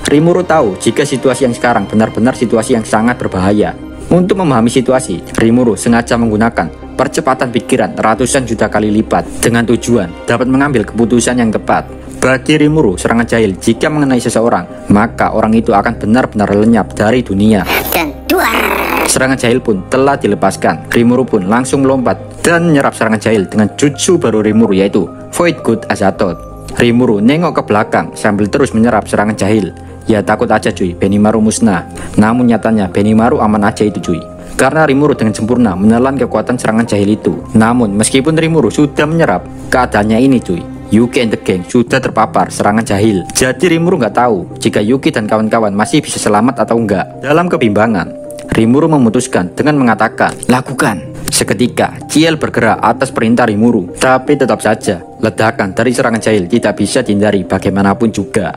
Rimuru tahu jika situasi yang sekarang benar-benar situasi yang sangat berbahaya. Untuk memahami situasi, Rimuru sengaja menggunakan percepatan pikiran ratusan juta kali lipat dengan tujuan dapat mengambil keputusan yang tepat. Bagi Rimuru, serangan jahil jika mengenai seseorang, maka orang itu akan benar-benar lenyap dari dunia. Dan duar. Serangan jahil pun telah dilepaskan. Rimuru pun langsung melompat dan menyerap serangan jahil dengan jutsu baru Rimuru, yaitu Void God Azatot. Rimuru nengok ke belakang sambil terus menyerap serangan jahil. Ya takut aja cuy, Benimaru musnah. Namun nyatanya Benimaru aman aja itu cuy, karena Rimuru dengan sempurna menelan kekuatan serangan jahil itu. Namun meskipun Rimuru sudah menyerap, keadaannya ini cuy, Yuki and the gang sudah terpapar serangan jahil. Jadi Rimuru nggak tahu jika Yuki dan kawan-kawan masih bisa selamat atau enggak. Dalam kebimbangan, Rimuru memutuskan dengan mengatakan, lakukan. Seketika, Ciel bergerak atas perintah Rimuru. Tapi tetap saja, ledakan dari serangan jahil tidak bisa dihindari bagaimanapun juga.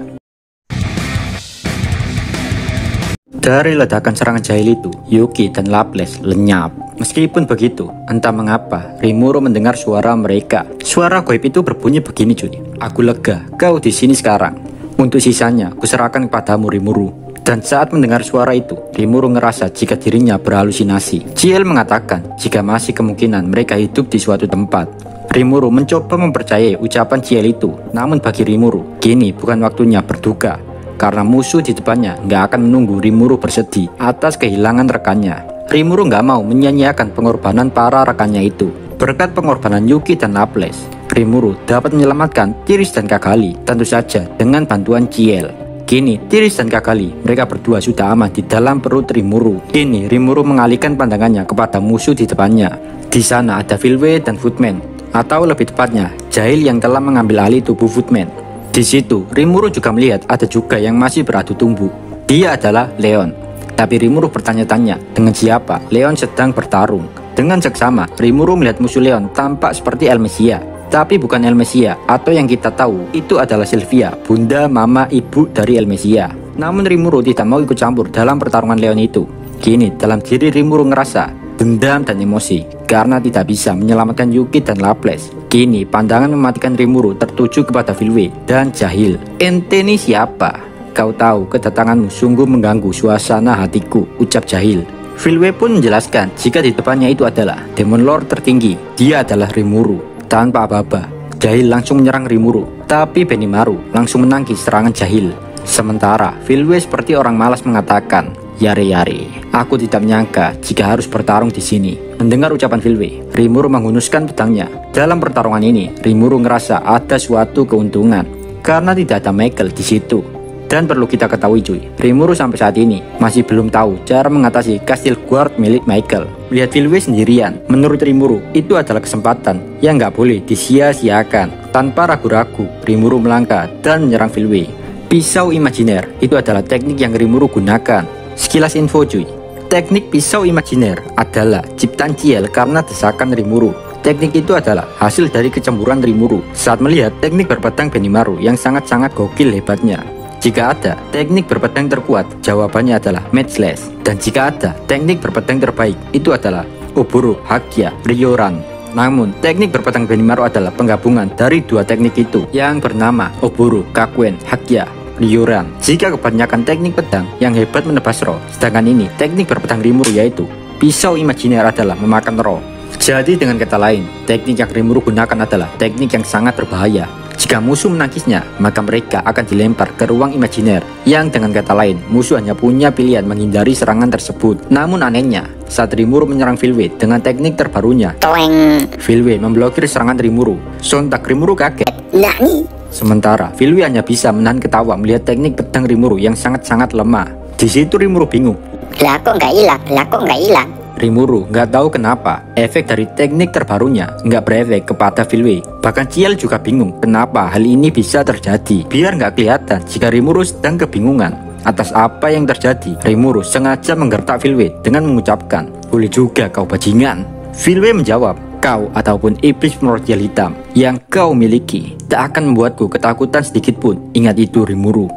Dari ledakan serangan jahil itu, Yuki dan Laples lenyap. Meskipun begitu, entah mengapa Rimuru mendengar suara mereka. Suara goib itu berbunyi begini cuy. Aku lega, kau di sini sekarang. Untuk sisanya, kuserahkan kepadamu Rimuru. Dan saat mendengar suara itu, Rimuru ngerasa jika dirinya berhalusinasi. Ciel mengatakan jika masih kemungkinan mereka hidup di suatu tempat. Rimuru mencoba mempercayai ucapan Ciel itu. Namun bagi Rimuru, kini bukan waktunya berduka. Karena musuh di depannya nggak akan menunggu Rimuru bersedih atas kehilangan rekannya. Rimuru nggak mau menyia-nyiakan pengorbanan para rekannya itu. Berkat pengorbanan Yuki dan Laples, Rimuru dapat menyelamatkan Tiris dan Kagali, tentu saja dengan bantuan Ciel. Kini Tiris dan Kagali, mereka berdua sudah aman di dalam perut Rimuru. Kini Rimuru mengalihkan pandangannya kepada musuh di depannya. Di sana ada Filwe dan Footman, atau lebih tepatnya jahil yang telah mengambil alih tubuh Footman. Di situ, Rimuru juga melihat ada juga yang masih beradu tubuh. Dia adalah Leon. Tapi Rimuru bertanya-tanya, dengan siapa Leon sedang bertarung? Dengan seksama, Rimuru melihat musuh Leon tampak seperti Elmesia. Tapi bukan Elmesia, atau yang kita tahu, itu adalah Sylvia, bunda, mama, ibu dari Elmesia. Namun Rimuru tidak mau ikut campur dalam pertarungan Leon itu. Kini, dalam diri Rimuru ngerasa dendam dan emosi karena tidak bisa menyelamatkan Yuki dan Laples. Kini pandangan mematikan Rimuru tertuju kepada Filwe dan Jahil. Ente ini siapa? Kau tahu kedatanganmu sungguh mengganggu suasana hatiku, ucap Jahil. Filwe pun menjelaskan jika di depannya itu adalah Demon Lord tertinggi. Dia adalah Rimuru. Tanpa aba-aba, Jahil langsung menyerang Rimuru. Tapi Benimaru langsung menangkis serangan Jahil. Sementara Filwe seperti orang malas mengatakan, yare-yare, aku tidak menyangka jika harus bertarung di sini. Mendengar ucapan Filwe, Rimuru menghunuskan pedangnya. Dalam pertarungan ini, Rimuru ngerasa ada suatu keuntungan karena tidak ada Michael di situ. Dan perlu kita ketahui cuy, Rimuru sampai saat ini masih belum tahu cara mengatasi kastil guard milik Michael. Lihat Filwe sendirian, menurut Rimuru itu adalah kesempatan yang nggak boleh disia-siakan. Tanpa ragu-ragu, Rimuru melangkah dan menyerang Filwe. Pisau imajiner itu adalah teknik yang Rimuru gunakan. Sekilas info cuy, teknik pisau imajiner adalah ciptaan Ciel karena desakan Rimuru. Teknik itu adalah hasil dari kecemburuan Rimuru saat melihat teknik berpedang Benimaru yang sangat-sangat gokil hebatnya. Jika ada teknik berpedang terkuat, jawabannya adalah Matchless. Dan jika ada teknik berpedang terbaik, itu adalah Oboro Hakya Ryoran. Namun, teknik berpedang Benimaru adalah penggabungan dari dua teknik itu yang bernama Oboro Kakuen Hakya Ryoran. Jika kebanyakan teknik pedang yang hebat menebas roh, sedangkan ini teknik berpedang Rimuru yaitu pisau imajiner adalah memakan roh. Jadi dengan kata lain, teknik yang Rimuru gunakan adalah teknik yang sangat berbahaya. Jika musuh menangkisnya, maka mereka akan dilempar ke ruang imajiner. Yang dengan kata lain, musuh hanya punya pilihan menghindari serangan tersebut. Namun anehnya, saat Rimuru menyerang Filwe dengan teknik terbarunya, Toeng. Filwe memblokir serangan Rimuru. Sontak Rimuru kaget. Nani? Sementara Filwe hanya bisa menahan ketawa melihat teknik pedang Rimuru yang sangat-sangat lemah. Di situ Rimuru bingung. Lah kok nggak hilang? Lah kok nggak hilang? Rimuru nggak tahu kenapa efek dari teknik terbarunya nggak berefek kepada Filwe. Bahkan Ciel juga bingung kenapa hal ini bisa terjadi. Biar nggak kelihatan jika Rimuru sedang kebingungan atas apa yang terjadi, Rimuru sengaja menggertak Filwe dengan mengucapkan, boleh juga kau bajingan. Filwe menjawab, kau ataupun iblis primordial hitam yang kau miliki tak akan membuatku ketakutan sedikit pun. Ingat itu Rimuru.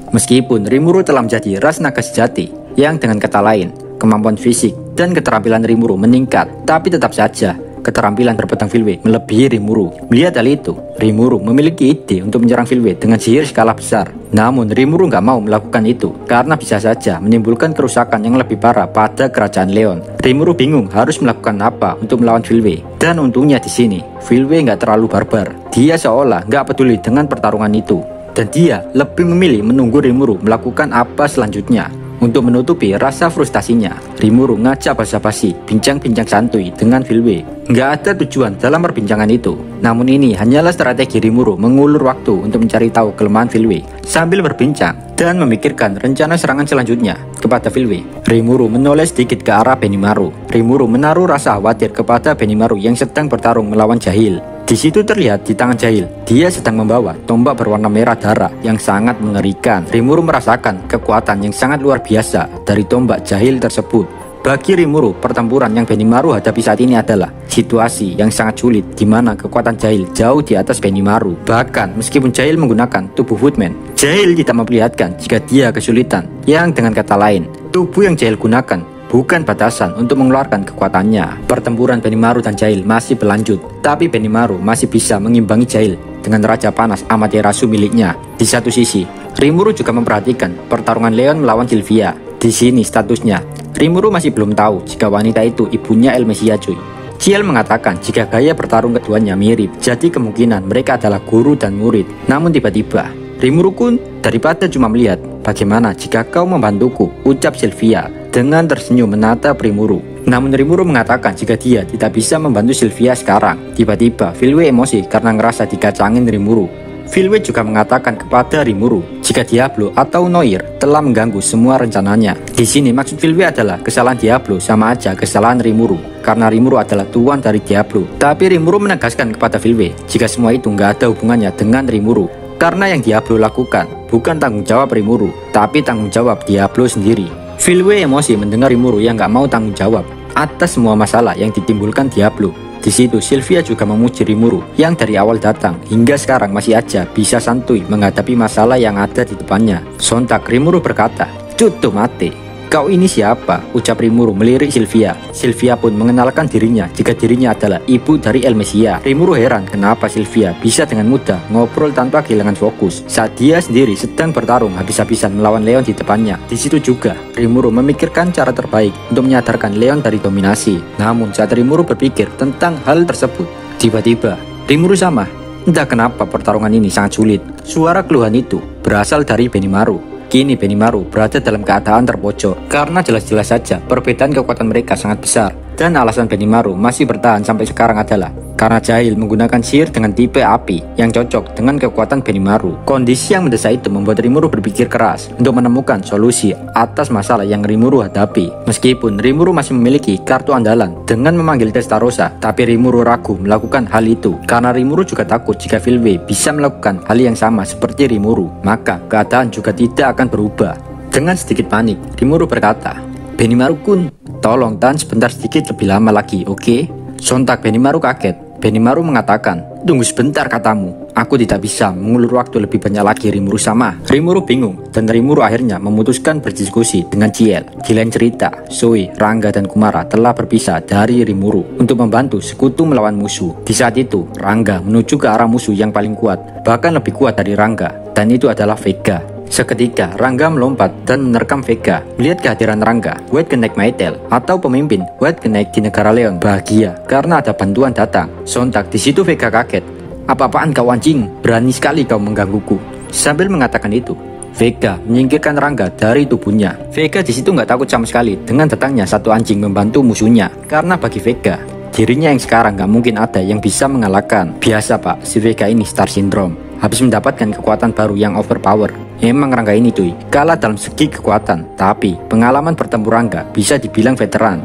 Meskipun Rimuru telah menjadi ras naga sejati, yang dengan kata lain, kemampuan fisik dan keterampilan Rimuru meningkat, tapi tetap saja keterampilan berpedang Filway melebihi Rimuru. Melihat hal itu, Rimuru memiliki ide untuk menyerang Filway dengan sihir skala besar. Namun Rimuru nggak mau melakukan itu karena bisa saja menimbulkan kerusakan yang lebih parah pada kerajaan Leon. Rimuru bingung harus melakukan apa untuk melawan Filway. Dan untungnya di sini, Filway nggak terlalu barbar. Dia seolah nggak peduli dengan pertarungan itu. Dan dia lebih memilih menunggu Rimuru melakukan apa selanjutnya. Untuk menutupi rasa frustasinya, Rimuru ngajak basa-basi, bincang-bincang santuy dengan Filway. Nggak ada tujuan dalam perbincangan itu. Namun ini hanyalah strategi Rimuru mengulur waktu untuk mencari tahu kelemahan Filway. Sambil berbincang dan memikirkan rencana serangan selanjutnya kepada Filway, Rimuru menoleh sedikit ke arah Benimaru. Rimuru menaruh rasa khawatir kepada Benimaru yang sedang bertarung melawan Jahil. Di situ terlihat di tangan Jahil, dia sedang membawa tombak berwarna merah darah yang sangat mengerikan. Rimuru merasakan kekuatan yang sangat luar biasa dari tombak Jahil tersebut. Bagi Rimuru, pertempuran yang Benimaru hadapi saat ini adalah situasi yang sangat sulit di mana kekuatan Jahil jauh di atas Benimaru. Bahkan meskipun Jahil menggunakan tubuh Woodman, Jahil tidak memperlihatkan jika dia kesulitan. Yang dengan kata lain, tubuh yang Jahil gunakan bukan batasan untuk mengeluarkan kekuatannya. Pertempuran Benimaru dan Jahil masih berlanjut, tapi Benimaru masih bisa mengimbangi Jahil dengan Raja Panas Amaterasu miliknya. Di satu sisi, Rimuru juga memperhatikan pertarungan Leon melawan Sylvia. Di sini statusnya, Rimuru masih belum tahu jika wanita itu ibunya Elmesia cuy. Ciel mengatakan jika gaya bertarung keduanya mirip, jadi kemungkinan mereka adalah guru dan murid. Namun tiba-tiba, Rimuru kun, daripada cuma melihat, bagaimana jika kau membantuku, ucap Sylvia dengan tersenyum menatap Rimuru. Namun Rimuru mengatakan jika dia tidak bisa membantu Sylvia sekarang. Tiba-tiba Filway emosi karena ngerasa dikacangin Rimuru. Filway juga mengatakan kepada Rimuru jika Diablo atau Noir telah mengganggu semua rencananya. Di sini maksud Filway adalah kesalahan Diablo sama aja kesalahan Rimuru, karena Rimuru adalah tuan dari Diablo. Tapi Rimuru menegaskan kepada Filway jika semua itu nggak ada hubungannya dengan Rimuru, karena yang Diablo lakukan bukan tanggung jawab Rimuru, tapi tanggung jawab Diablo sendiri. Filway emosi mendengar Rimuru yang gak mau tanggung jawab atas semua masalah yang ditimbulkan Diablo. Di situ Sylvia juga memuji Rimuru yang dari awal datang hingga sekarang masih aja bisa santuy menghadapi masalah yang ada di depannya. Sontak Rimuru berkata, "Cutu mate. Kau ini siapa?" ucap Rimuru melirik Sylvia. Sylvia pun mengenalkan dirinya jika dirinya adalah ibu dari Elmesia. Rimuru heran kenapa Sylvia bisa dengan mudah ngobrol tanpa kehilangan fokus saat dia sendiri sedang bertarung habis-habisan melawan Leon di depannya. Di situ juga Rimuru memikirkan cara terbaik untuk menyadarkan Leon dari dominasi. Namun saat Rimuru berpikir tentang hal tersebut, tiba-tiba Rimuru sama. Entah kenapa pertarungan ini sangat sulit. Suara keluhan itu berasal dari Benimaru. Kini Benimaru berada dalam keadaan terpojok karena jelas-jelas saja perbedaan kekuatan mereka sangat besar. Dan alasan Benimaru masih bertahan sampai sekarang adalah karena Jahil menggunakan sihir dengan tipe api yang cocok dengan kekuatan Benimaru. Kondisi yang mendesak itu membuat Rimuru berpikir keras untuk menemukan solusi atas masalah yang Rimuru hadapi. Meskipun Rimuru masih memiliki kartu andalan dengan memanggil Testarossa, tapi Rimuru ragu melakukan hal itu karena Rimuru juga takut jika Filway bisa melakukan hal yang sama seperti Rimuru, maka keadaan juga tidak akan berubah. Dengan sedikit panik, Rimuru berkata, "Benimaru kun, tolong tahan sebentar sedikit lebih lama lagi, oke?" Sontak Benimaru kaget. Benimaru mengatakan, "Tunggu sebentar katamu. Aku tidak bisa mengulur waktu lebih banyak lagi Rimuru sama." Rimuru bingung dan Rimuru akhirnya memutuskan berdiskusi dengan Ciel. Di lain cerita, Zoe, Rangga dan Kumara telah berpisah dari Rimuru untuk membantu sekutu melawan musuh. Di saat itu, Rangga menuju ke arah musuh yang paling kuat, bahkan lebih kuat dari Rangga, dan itu adalah Vega. Seketika Rangga melompat dan menerkam Vega. Melihat kehadiran Rangga, White Knight Mytel atau pemimpin White Knight di negara Leon bahagia karena ada bantuan datang. Sontak di situ Vega kaget. "Apa-apaan kau anjing? Berani sekali kau menggangguku." Sambil mengatakan itu, Vega menyingkirkan Rangga dari tubuhnya. Vega di situ nggak takut sama sekali dengan datangnya satu anjing membantu musuhnya, karena bagi Vega, dirinya yang sekarang nggak mungkin ada yang bisa mengalahkan. Biasa pak, si Vega ini Star Syndrome. Habis mendapatkan kekuatan baru yang overpower. Emang Rangga ini cuy, kalah dalam segi kekuatan, tapi pengalaman bertempur Rangga bisa dibilang veteran.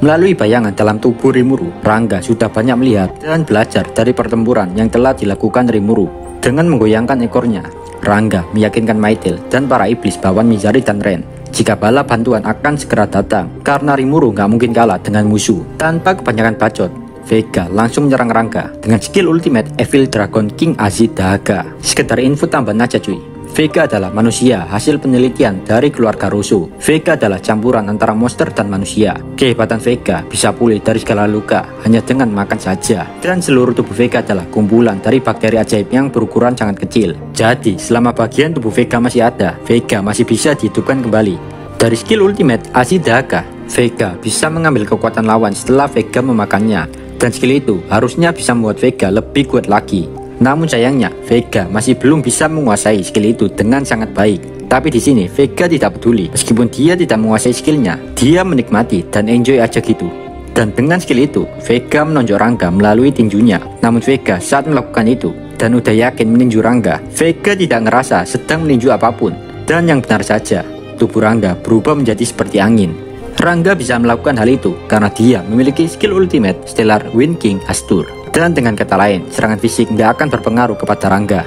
Melalui bayangan dalam tubuh Rimuru, Rangga sudah banyak melihat dan belajar dari pertempuran yang telah dilakukan Rimuru. Dengan menggoyangkan ekornya, Rangga meyakinkan Mytel dan para iblis Bawan Mizari dan Ren jika bala bantuan akan segera datang, karena Rimuru nggak mungkin kalah dengan musuh. Tanpa kebanyakan bacot, Vega langsung menyerang Rangga dengan skill ultimate Evil Dragon King Azid Dahaga. Sekedar info tambahan aja cuy, Vega adalah manusia hasil penelitian dari keluarga Russo. Vega adalah campuran antara monster dan manusia. Kehebatan Vega bisa pulih dari segala luka hanya dengan makan saja. Dan seluruh tubuh Vega adalah kumpulan dari bakteri ajaib yang berukuran sangat kecil. Jadi selama bagian tubuh Vega masih ada, Vega masih bisa dihidupkan kembali. Dari skill ultimate Ashidaka, Vega bisa mengambil kekuatan lawan setelah Vega memakannya. Dan skill itu harusnya bisa membuat Vega lebih kuat lagi. Namun sayangnya, Vega masih belum bisa menguasai skill itu dengan sangat baik. Tapi di sini Vega tidak peduli, meskipun dia tidak menguasai skillnya, dia menikmati dan enjoy aja gitu. Dan dengan skill itu, Vega menonjok Rangga melalui tinjunya. Namun Vega saat melakukan itu, dan udah yakin meninju Rangga, Vega tidak ngerasa sedang meninju apapun. Dan yang benar saja, tubuh Rangga berubah menjadi seperti angin. Rangga bisa melakukan hal itu karena dia memiliki skill ultimate Stellar Wind King Astur. Dan dengan kata lain, serangan fisik tidak akan berpengaruh kepada Rangga.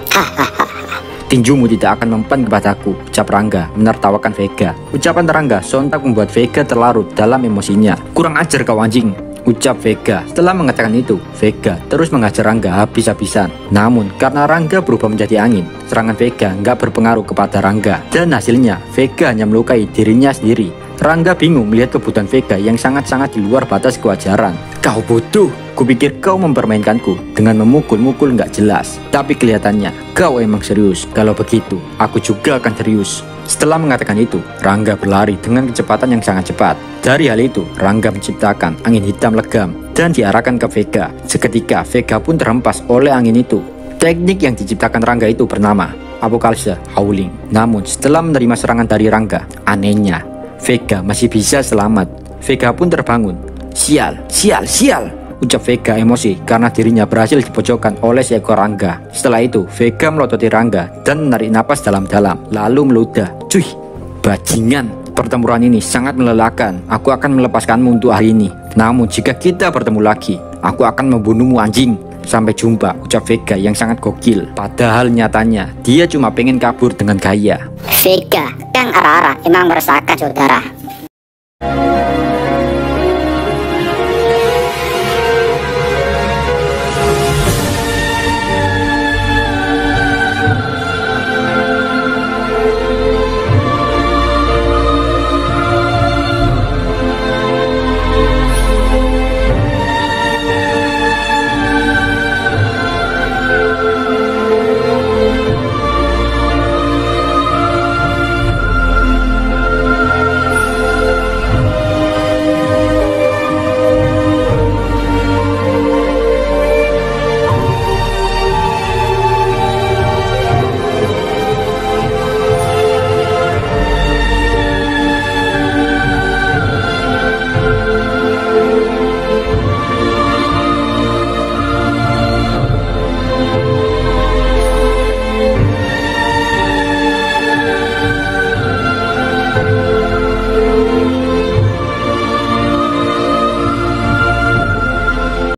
Tinjumu tidak akan mempan kepadaku, ucap Rangga menertawakan Vega. Ucapan Rangga sontak membuat Vega terlarut dalam emosinya. Kurang ajar kau anjing, ucap Vega. Setelah mengatakan itu, Vega terus mengajar Rangga habis-habisan. Namun karena Rangga berubah menjadi angin, serangan Vega nggak berpengaruh kepada Rangga. Dan hasilnya, Vega hanya melukai dirinya sendiri. Rangga bingung melihat kebutuhan Vega yang sangat-sangat di luar batas kewajaran. Kau bodoh, kupikir kau mempermainkanku dengan memukul-mukul nggak jelas. Tapi kelihatannya kau emang serius. Kalau begitu, aku juga akan serius. Setelah mengatakan itu, Rangga berlari dengan kecepatan yang sangat cepat. Dari hal itu, Rangga menciptakan angin hitam legam dan diarahkan ke Vega. Seketika, Vega pun terhempas oleh angin itu. Teknik yang diciptakan Rangga itu bernama Apocalypse Howling. Namun setelah menerima serangan dari Rangga, anehnya Vega masih bisa selamat. Vega pun terbangun. Sial, sial, sial, ucap Vega emosi karena dirinya berhasil dipojokkan oleh seekor Rangga. Setelah itu, Vega melototi Rangga dan menarik napas dalam-dalam, lalu meludah. Cuy, bajingan, pertempuran ini sangat melelahkan. Aku akan melepaskanmu untuk hari ini. Namun jika kita bertemu lagi, aku akan membunuhmu anjing. Sampai jumpa, ucap Vega yang sangat gokil. Padahal nyatanya, dia cuma pengen kabur dengan gaya. Vega, Kang Arara emang meresahkan saudara.